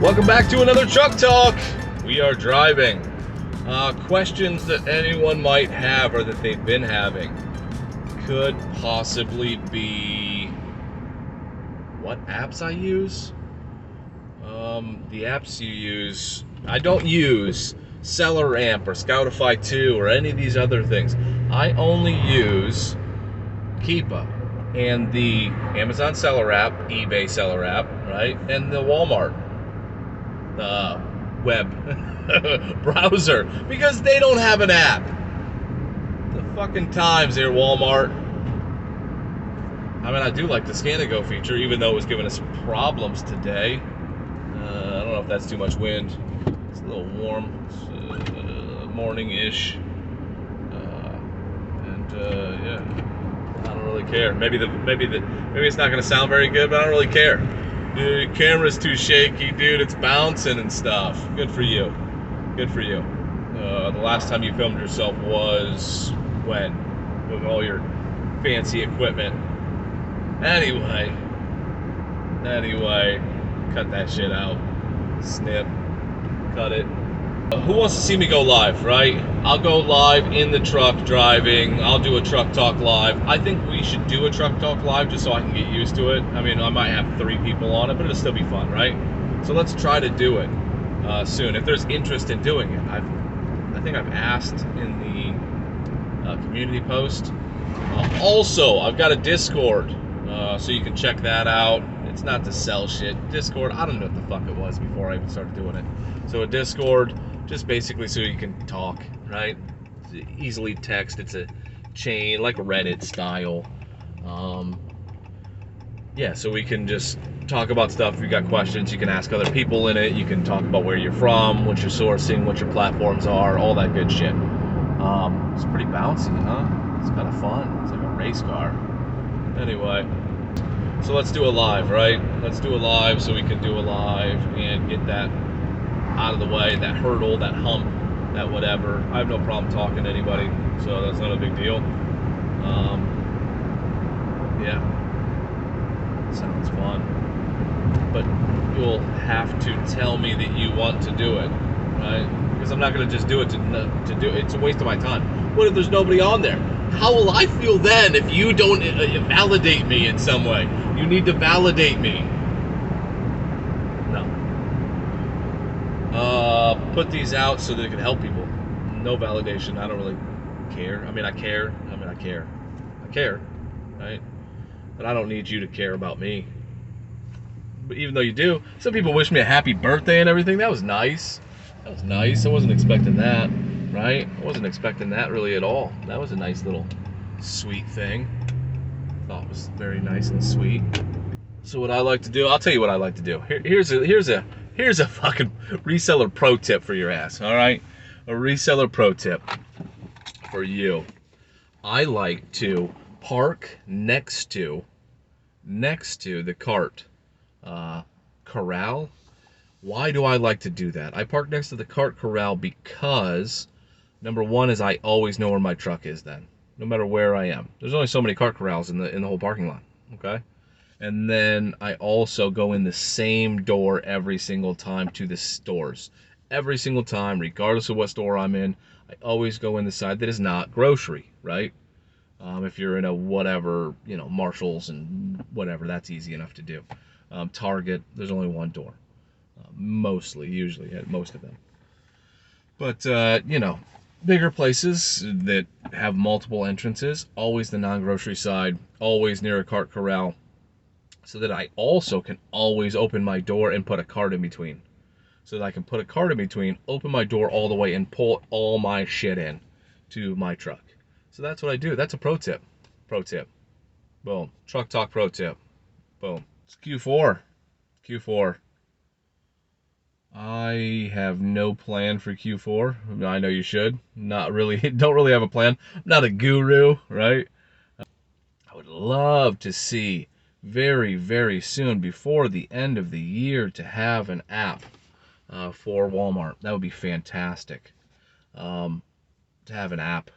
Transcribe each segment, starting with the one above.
Welcome back to another Truck Talk. We are driving. Questions that anyone might have or that they've been having could possibly be what apps I use. The apps you use, I don't use Seller Amp or Scoutify 2 or any of these other things. I only use Keepa and the Amazon Seller app, eBay Seller app, right? And the Walmart web browser, because they don't have an app. The fucking times there, Walmart. I mean, I do like the Scan and Go feature, even though it was giving us problems today. I don't know if that's too much wind. It's a little warm. It's morning-ish. Yeah, I don't really care. Maybe it's not gonna sound very good, but I don't really care. Dude, camera's too shaky, dude. It's bouncing and stuff. Good for you. Good for you. The last time you filmed yourself was when? With all your fancy equipment. Anyway, cut that shit out. Snip. Cut it. Who wants to see me go live, right? I'll go live in the truck driving. I'll do a Truck Talk live. I think we should do a Truck Talk live just so I can get used to it. I mean, I might have 3 people on it, but it'll still be fun, right? So let's try to do it soon. If there's interest in doing it, I think I've asked in the community post. Also, I've got a Discord, so you can check that out. It's not to sell shit. Discord, I don't know what the fuck it was before I even started doing it. So a Discord, just basically so you can talk, right? Easily text. It's a chain, like a Reddit style. Yeah, so we can just talk about stuff. If you got questions, you can ask other people in it. You can talk about where you're from, what you're sourcing, what your platforms are, all that good shit. It's pretty bouncy, huh? It's kind of fun. It's like a race car. Anyway, so let's do a live, right? Let's do a live so we can do a live and get that out of the way, that hurdle, that hump, that whatever. I have no problem talking to anybody, so that's not a big deal. Yeah, sounds fun. But you'll have to tell me that you want to do it, right? Because I'm not going to just do it to do it. It's a waste of my time. What if there's nobody on there? How will I feel then if you don't validate me in some way? You need to validate me. No. Put these out so that it can help people. No validation. I don't really care. I mean, I care. I care, right? But I don't need you to care about me. But even though you do, some people wish me a happy birthday and everything. That was nice. That was nice. I wasn't expecting that, right? I wasn't expecting that really at all. That was a nice little sweet thing. Thought it was very nice and sweet. So what I like to do, I'll tell you what I like to do. Here's a fucking reseller pro tip for your ass, all right? A reseller pro tip for you. I like to park next to the cart corral. Why do I like to do that? I park next to the cart corral because number one is I always know where my truck is then, no matter where I am. There's only so many cart corrals in the whole parking lot, okay? And then I also go in the same door every single time to the stores. Every single time, regardless of what store I'm in, I always go in the side that is not grocery, right? If you're in a whatever, Marshalls and whatever, that's easy enough to do. Target, there's only one door. Usually at most of them. But, bigger places that have multiple entrances, always the non-grocery side, always near a cart corral, so that I also can always open my door and put a cart in between. So that I can put a cart in between, open my door all the way, and pull all my shit in to my truck. So that's what I do. That's a pro tip. Pro tip. Boom. Truck Talk pro tip. Boom. It's Q4. I have no plan for Q4. I know you should. Not really. Don't really have a plan. I'm not a guru, right? I would love to see very, very soon, before the end of the year, to have an app for Walmart. That would be fantastic. To have an app.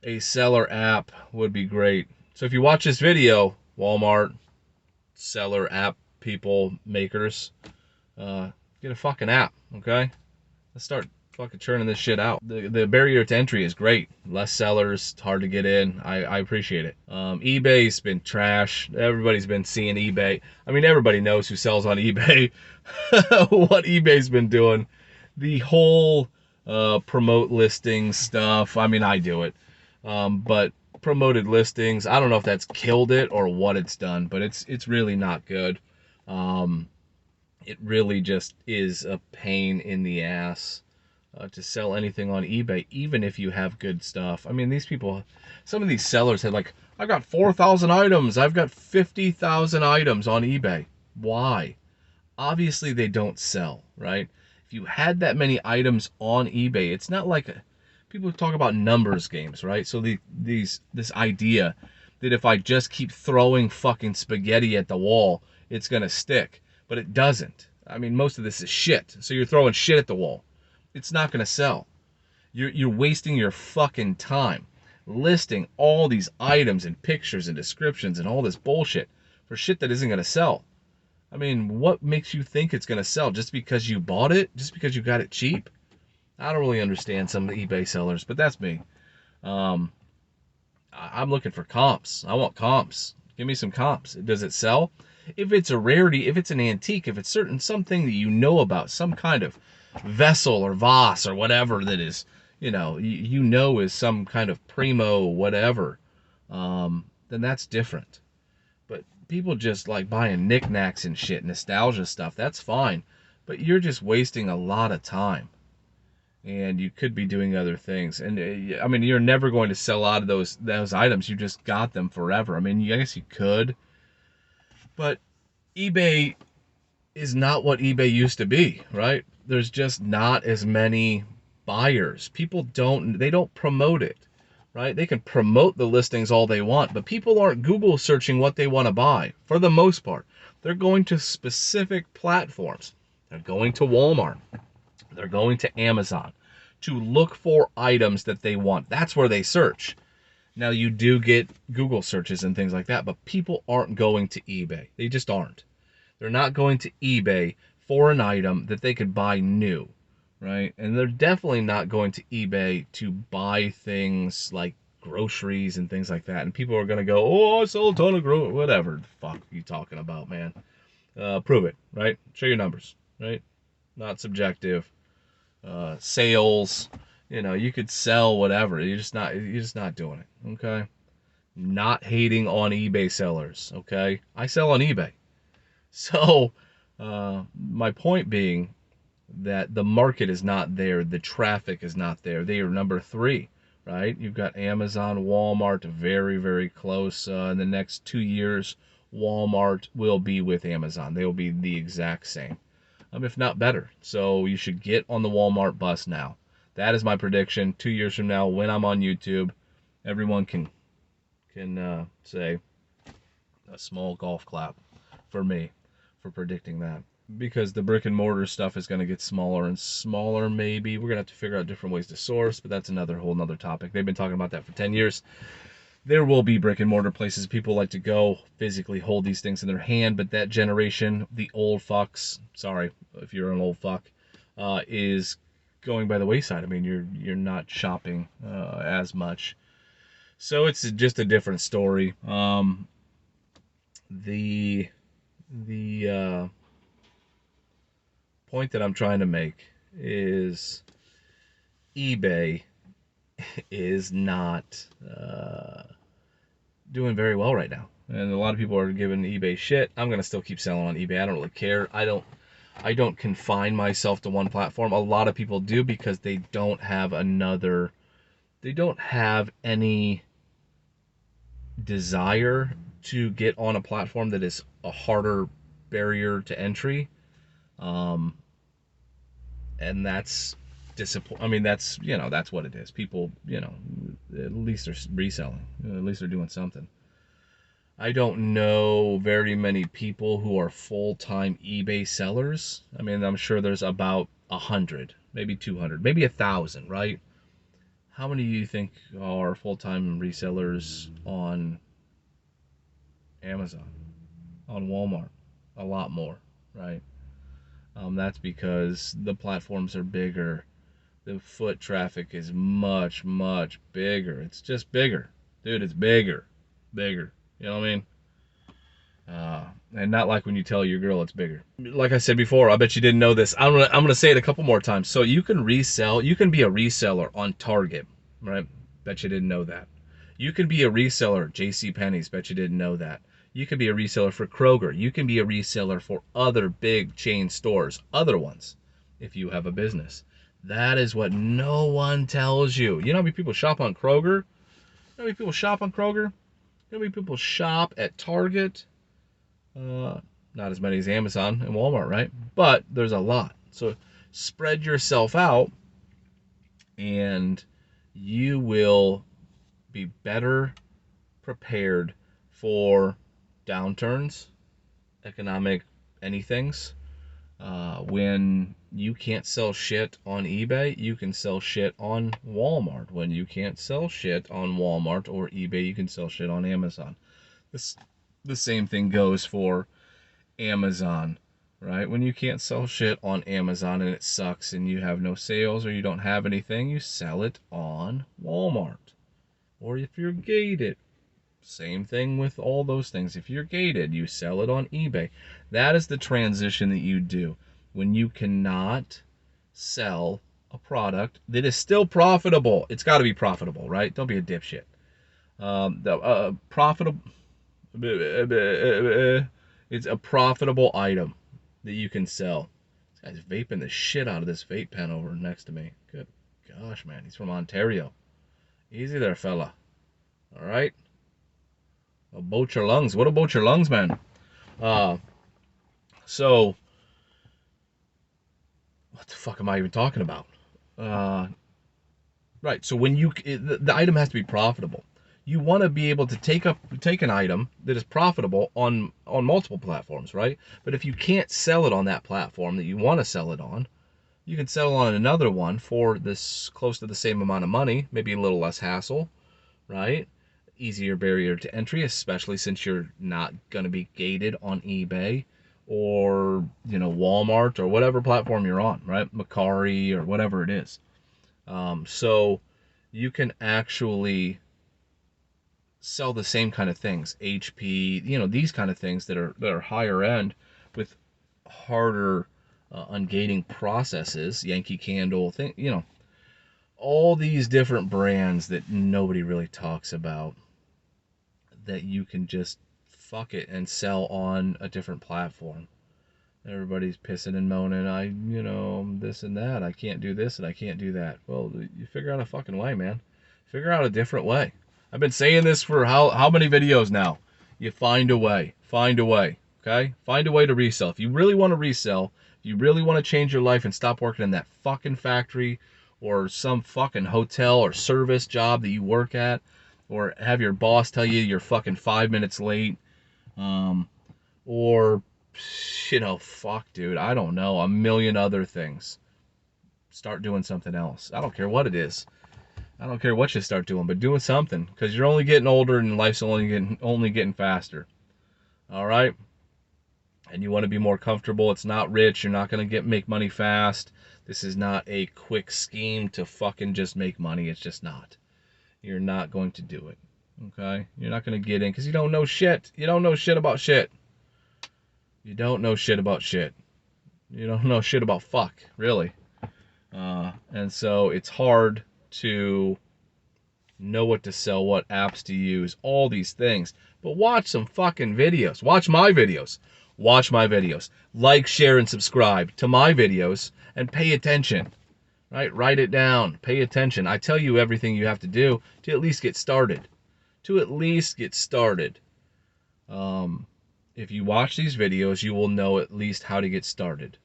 A seller app would be great. So if you watch this video, Walmart, seller app people, makers, Get a fucking app, okay? Let's start fucking churning this shit out. The barrier to entry is great. Less sellers, it's hard to get in. I appreciate it. eBay's been trash. Everybody's been seeing eBay. I mean, everybody knows who sells on eBay. What eBay's been doing. The whole promote listings stuff. I mean, I do it. But promoted listings, I don't know if that's killed it or what it's done, but it's really not good. It really just is a pain in the ass to sell anything on eBay, even if you have good stuff. I mean, these people, some of these sellers had like, I got 4,000 items. I've got 50,000 items on eBay. Why? Obviously they don't sell, right? If you had that many items on eBay, it's not like people talk about numbers games, right? So this idea that if I just keep throwing fucking spaghetti at the wall, it's gonna stick, but it doesn't. I mean, most of this is shit. So you're throwing shit at the wall. It's not gonna sell. You're wasting your fucking time listing all these items and pictures and descriptions and all this bullshit for shit that isn't gonna sell. I mean, what makes you think it's gonna sell? Just because you bought it? Just because you got it cheap? I don't really understand some of the eBay sellers, but that's me. I'm looking for comps. I want comps. Give me some comps. Does it sell? If it's a rarity, if it's an antique, if it's something that you know about, some kind of vessel or vase or whatever that is, you know is some kind of primo whatever, then that's different. But people just like buying knickknacks and shit, nostalgia stuff, that's fine. But you're just wasting a lot of time. And you could be doing other things. And I mean, you're never going to sell out of those items. You just got them forever. I mean, I guess you could, but eBay is not what eBay used to be, right? There's just not as many buyers. People they don't promote it, right? They can promote the listings all they want, but people aren't Google searching what they want to buy for the most part. They're going to specific platforms. They're going to Walmart. They're going to Amazon to look for items that they want. That's where they search. Now, you do get Google searches and things like that, but people aren't going to eBay. They just aren't. They're not going to eBay for an item that they could buy new, right? And they're definitely not going to eBay to buy things like groceries and things like that. And people are going to go, oh, I sell a ton of groceries. Whatever the fuck are you talking about, man? Prove it, right? Show your numbers, right? Not subjective. Sales, you could sell whatever. You're just not doing it. Okay. Not hating on eBay sellers. Okay. I sell on eBay. So, my point being that the market is not there. The traffic is not there. They are number 3, right? You've got Amazon, Walmart, very, very close. In the next 2 years, Walmart will be with Amazon. They will be the exact same. If not better. So you should get on the Walmart bus now. That is my prediction. 2 years from now, when I'm on YouTube, everyone can say a small golf clap for me for predicting that. Because the brick and mortar stuff is going to get smaller and smaller, maybe. We're going to have to figure out different ways to source, but that's whole nother topic. They've been talking about that for 10 years. There will be brick and mortar places people like to go physically hold these things in their hand, but that generation, the old fucks, sorry if you're an old fuck, is going by the wayside. I mean, you're not shopping as much, so it's just a different story. The point that I'm trying to make is eBay is not doing very well right now, and a lot of people are giving eBay shit. I'm gonna still keep selling on eBay. I don't really care. I don't confine myself to one platform. A lot of people do because they don't have any desire to get on a platform that is a harder barrier to entry, and that's disappointing. I mean, that's what it is. People, at least they're reselling. At least they're doing something. I don't know very many people who are full-time eBay sellers. I mean, I'm sure there's about 100, maybe 200, maybe 1,000, right? How many do you think are full-time resellers on Amazon, on Walmart? A lot more, right? That's because the platforms are bigger. The foot traffic is much, much bigger. It's just bigger. Dude, it's bigger. Bigger. You know what I mean? And not like when you tell your girl it's bigger. Like I said before, I bet you didn't know this. I'm gonna say it a couple more times. So you can resell. You can be a reseller on Target, right? Bet you didn't know that. You can be a reseller at J.C. Penney's. Bet you didn't know that. You can be a reseller for Kroger. You can be a reseller for other big chain stores, other ones, if you have a business. That is what no one tells you. You know how many people shop on Kroger? You know how many people shop on Kroger? You know how many people shop at Target? Not as many as Amazon and Walmart, right? But there's a lot. So spread yourself out and you will be better prepared for downturns, economic anythings. When you can't sell shit on eBay, you can sell shit on Walmart. When you can't sell shit on Walmart or eBay, you can sell shit on Amazon. The same thing goes for Amazon, right? When you can't sell shit on Amazon and it sucks and you have no sales or you don't have anything, you sell it on Walmart. Or if you're gated, same thing with all those things. If you're gated, you sell it on eBay. That is the transition that you do when you cannot sell a product that is still profitable. It's got to be profitable, right? Don't be a dipshit. Profitable. It's a profitable item that you can sell. This guy's vaping the shit out of this vape pen over next to me. Good gosh, man. He's from Ontario. Easy there, fella. All right. About your lungs. What about your lungs, man? So, what the fuck am I even talking about? Right. So when the item has to be profitable. You want to be able to take an item that is profitable on multiple platforms, right? But if you can't sell it on that platform that you want to sell it on, you can sell on another one for this close to the same amount of money, maybe a little less hassle, right? Easier barrier to entry, especially since you're not going to be gated on eBay or, Walmart or whatever platform you're on, right? Macari or whatever it is. So you can actually sell the same kind of things, HP, these kind of things that are higher end with harder ungating processes, Yankee Candle, all these different brands that nobody really talks about that you can just fuck it and sell on a different platform. Everybody's pissing and moaning, this and that. I can't do this and I can't do that. Well, you figure out a fucking way, man. Figure out a different way. I've been saying this for how many videos now? You find a way. Find a way. Okay? Find a way to resell. If you really want to resell, if you really want to change your life and stop working in that fucking factory or some fucking hotel or service job that you work at, or have your boss tell you you're fucking 5 minutes late, or fuck, dude, I don't know, a million other things. Start doing something else. I don't care what it is. I don't care what you start doing, but doing something, because you're only getting older and life's only getting faster. All right? And you want to be more comfortable. It's not rich. You're not going to make money fast. This is not a quick scheme to fucking just make money. It's just not. You're not going to do it. Okay? You're not going to get in because you don't know shit. You don't know shit about shit. You don't know shit about shit. You don't know shit about fuck, really. And so it's hard to know what to sell, what apps to use, all these things. But watch some fucking videos. Watch my videos. Watch my videos. Like, share, and subscribe to my videos and pay attention. Right? Write it down. Pay attention. I tell you everything you have to do to at least get started. To at least get started. If you watch these videos, you will know at least how to get started.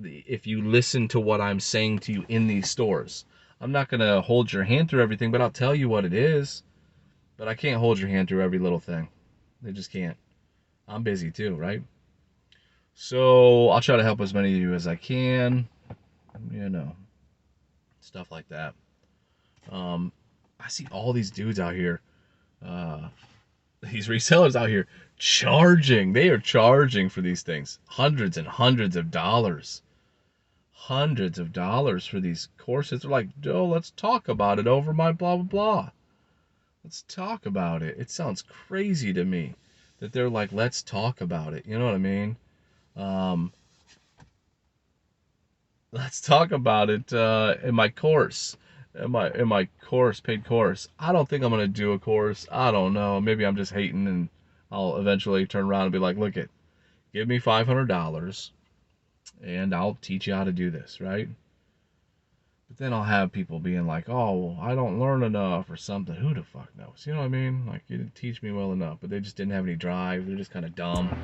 If you listen to what I'm saying to you in these stores, I'm not going to hold your hand through everything, but I'll tell you what it is. But I can't hold your hand through every little thing. I just can't. I'm busy too, right? So I'll try to help as many of you as I can. Stuff like that. I see all these dudes out here These resellers out here charging. They are charging for these things. Hundreds and hundreds of dollars. Hundreds of dollars for these courses. They're like, oh, let's talk about it over my blah, blah, blah. Let's talk about it. It sounds crazy to me that they're like, let's talk about it. You know what I mean? Let's talk about it in my course. In my course, paid course. I don't think I'm gonna do a course. I don't know. Maybe I'm just hating, and I'll eventually turn around and be like, look it, give me $500 and I'll teach you how to do this, right? But then I'll have people being like, oh, well, I don't learn enough or something. Who the fuck knows? You know what I mean? Like, you didn't teach me well enough, but they just didn't have any drive. They're just kind of dumb.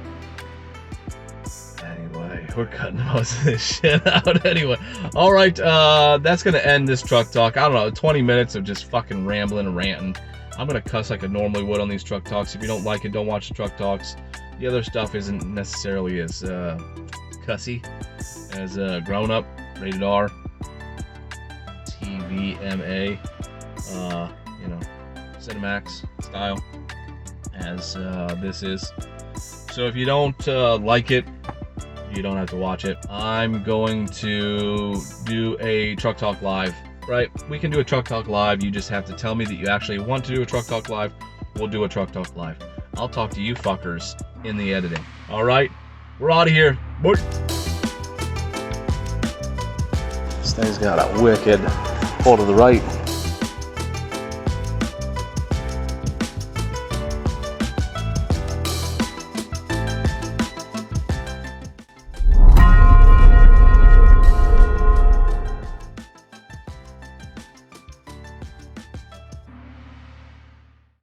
Anyway, we're cutting most of this shit out anyway. All right, that's going to end this truck talk. I don't know, 20 minutes of just fucking rambling and ranting. I'm going to cuss like I normally would on these truck talks. If you don't like it, don't watch the truck talks. The other stuff isn't necessarily as cussy as Grown Up, Rated R, TVMA, you know, Cinemax style as this is. So if you don't like it, you don't have to watch it. I'm going to do a Truck Talk Live, right? We can do a Truck Talk Live. You just have to tell me that you actually want to do a Truck Talk Live. We'll do a Truck Talk Live. I'll talk to you fuckers in the editing. All right? We're out of here. Bye. This thing's got a wicked pull to the right.